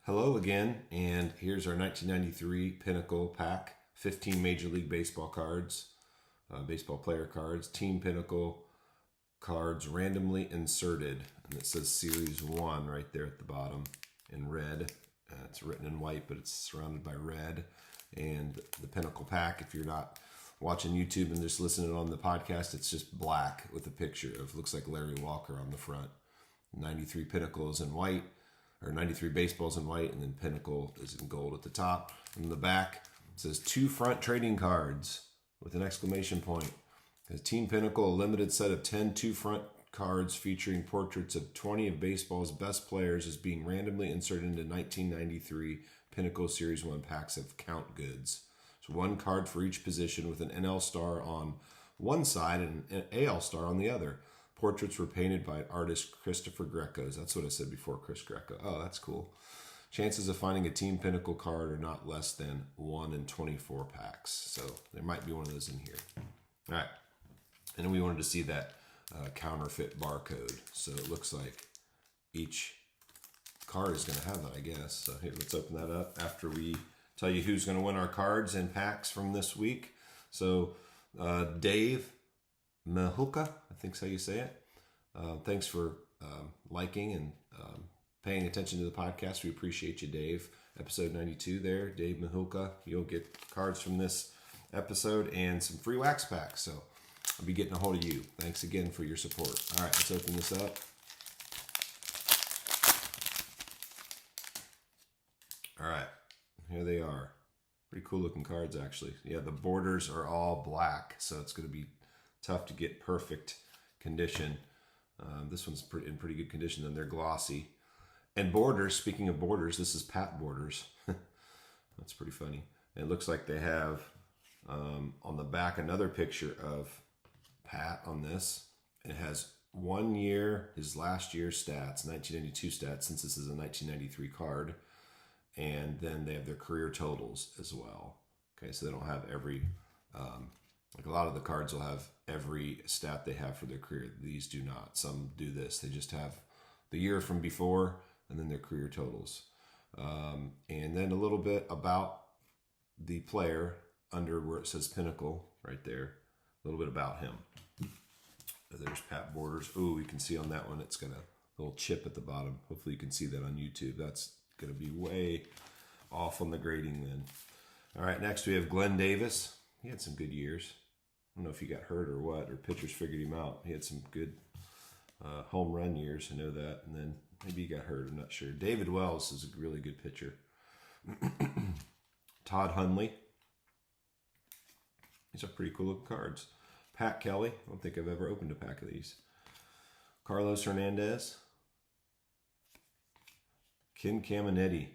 Hello again, and here's our 1993 Pinnacle pack. 15 Major League Baseball cards, baseball player cards, Team Pinnacle cards randomly inserted. And it says Series 1 right there at the bottom in red. It's written in white, but it's surrounded by red. And the Pinnacle pack, if you're not watching YouTube and just listening on the podcast, it's just black with a picture of, looks like Larry Walker on the front. 93 Pinnacle is in white, or 93 baseballs in white, and then Pinnacle is in gold at the top. And in the back, it says 2 front trading cards with an exclamation point. It says Team Pinnacle, a limited set of 10 2-front cards featuring portraits of 20 of baseball's best players is being randomly inserted into 1993 Pinnacle Series 1 packs of count goods. So 1 card for each position with an NL star on one side and an AL star on the other. Portraits were painted by artist Christopher Greco. That's what I said before, Chris Greco. Oh, that's cool. Chances of finding a Team Pinnacle card are not less than 1 in 24 packs. So there might be one of those in here. All right. And then we wanted to see that counterfeit barcode. So it looks like each card is going to have that, I guess. So here, let's open that up after we tell you who's going to win our cards and packs from this week. So Dave Mahulka, I think's how you say it. Thanks for liking and paying attention to the podcast. We appreciate you, Dave. Episode 92 there, Dave Mahulka. You'll get cards from this episode and some free wax packs. So I'll be getting a hold of you. Thanks again for your support. All right, let's open this up. All right, here they are. Pretty cool looking cards, actually. Yeah, the borders are all black, so it's going to be tough to get perfect condition. This one's in pretty good condition, and they're glossy. And borders, speaking of borders, this is Pat Borders. That's pretty funny. And it looks like they have on the back another picture of Pat on this. It has 1 year, his last year's stats, 1992 stats, since this is a 1993 card. And then they have their career totals as well. Okay, so they don't have every... like a lot of the cards will have every stat they have for their career. These do not. Some do this. They just have the year from before and then their career totals. And then a little bit about the player under where it says Pinnacle right there. A little bit about him. There's Pat Borders. Oh, you can see on that one it's got a little chip at the bottom. Hopefully you can see that on YouTube. That's going to be way off on the grading then. All right, next we have Glenn Davis. He had some good years. I don't know if he got hurt or what, or pitchers figured him out. He had some good home run years, I know that. And then maybe he got hurt, I'm not sure. David Wells is a really good pitcher. Todd Hundley. These are pretty cool looking cards. Pat Kelly. I don't think I've ever opened a pack of these. Carlos Hernandez. Ken Caminetti.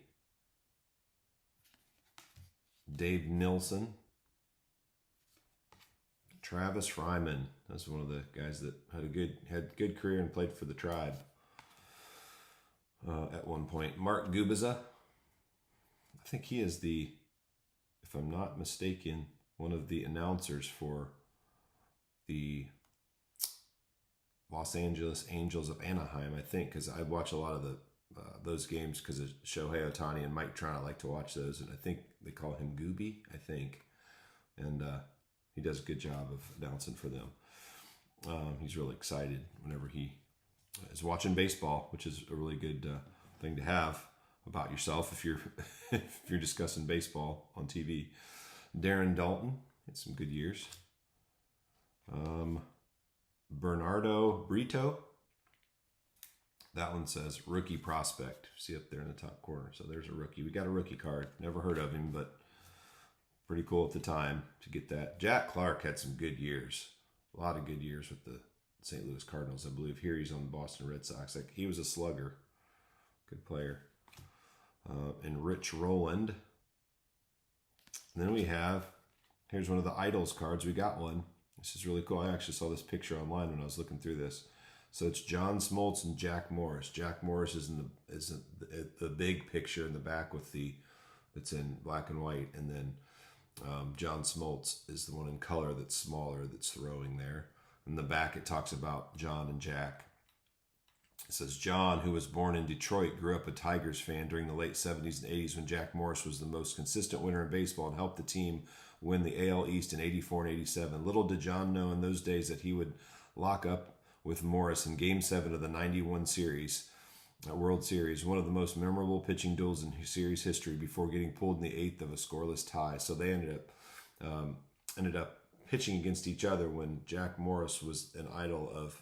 Dave Nilsson. Travis Fryman. That's one of the guys that had a good career and played for the Tribe at one point. Mark Gubiza. I think he is the, if I'm not mistaken, one of the announcers for the Los Angeles Angels of Anaheim, I think, because I watch a lot of those games because of Shohei Ohtani and Mike Trout. I like to watch those, and I think they call him Gooby, I think. And he does a good job of announcing for them. He's really excited whenever he is watching baseball, which is a really good thing to have about yourself if you're if you're discussing baseball on TV. Darren Dalton had some good years. Bernardo Brito. That one says rookie prospect. See up there in the top corner. So there's a rookie. We got a rookie card. Never heard of him, but pretty cool at the time to get that. Jack Clark had some good years. A lot of good years with the St. Louis Cardinals, I believe. Here he's on the Boston Red Sox. Like, he was a slugger. Good player. And Rich Rowland. And then we have, here's one of the Idols cards. We got one. This is really cool. I actually saw this picture online when I was looking through this. So it's John Smoltz and Jack Morris. Jack Morris is in the big picture in the back with it's in black and white, and then John Smoltz is the one in color that's smaller that's throwing there. In the back it talks about John and Jack. It says, John, who was born in Detroit, grew up a Tigers fan during the late 70s and 80s when Jack Morris was the most consistent winner in baseball and helped the team win the AL East in 84 and 87. Little did John know in those days that he would lock up with Morris in Game 7 of the 91 World Series, one of the most memorable pitching duels in series history, before getting pulled in the 8th of a scoreless tie. So they ended up pitching against each other when Jack Morris was an idol of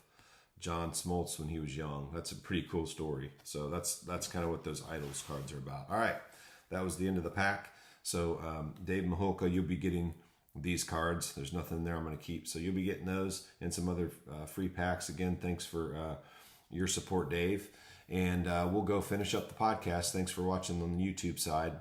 John Smoltz when he was young. That's a pretty cool story. So that's kind of what those idols cards are about. All right, that was the end of the pack. So Dave Maholka, you'll be getting these cards. There's nothing there I'm going to keep. So you'll be getting those and some other free packs. Again, thanks for your support, Dave. And we'll go finish up the podcast. Thanks for watching on the YouTube side.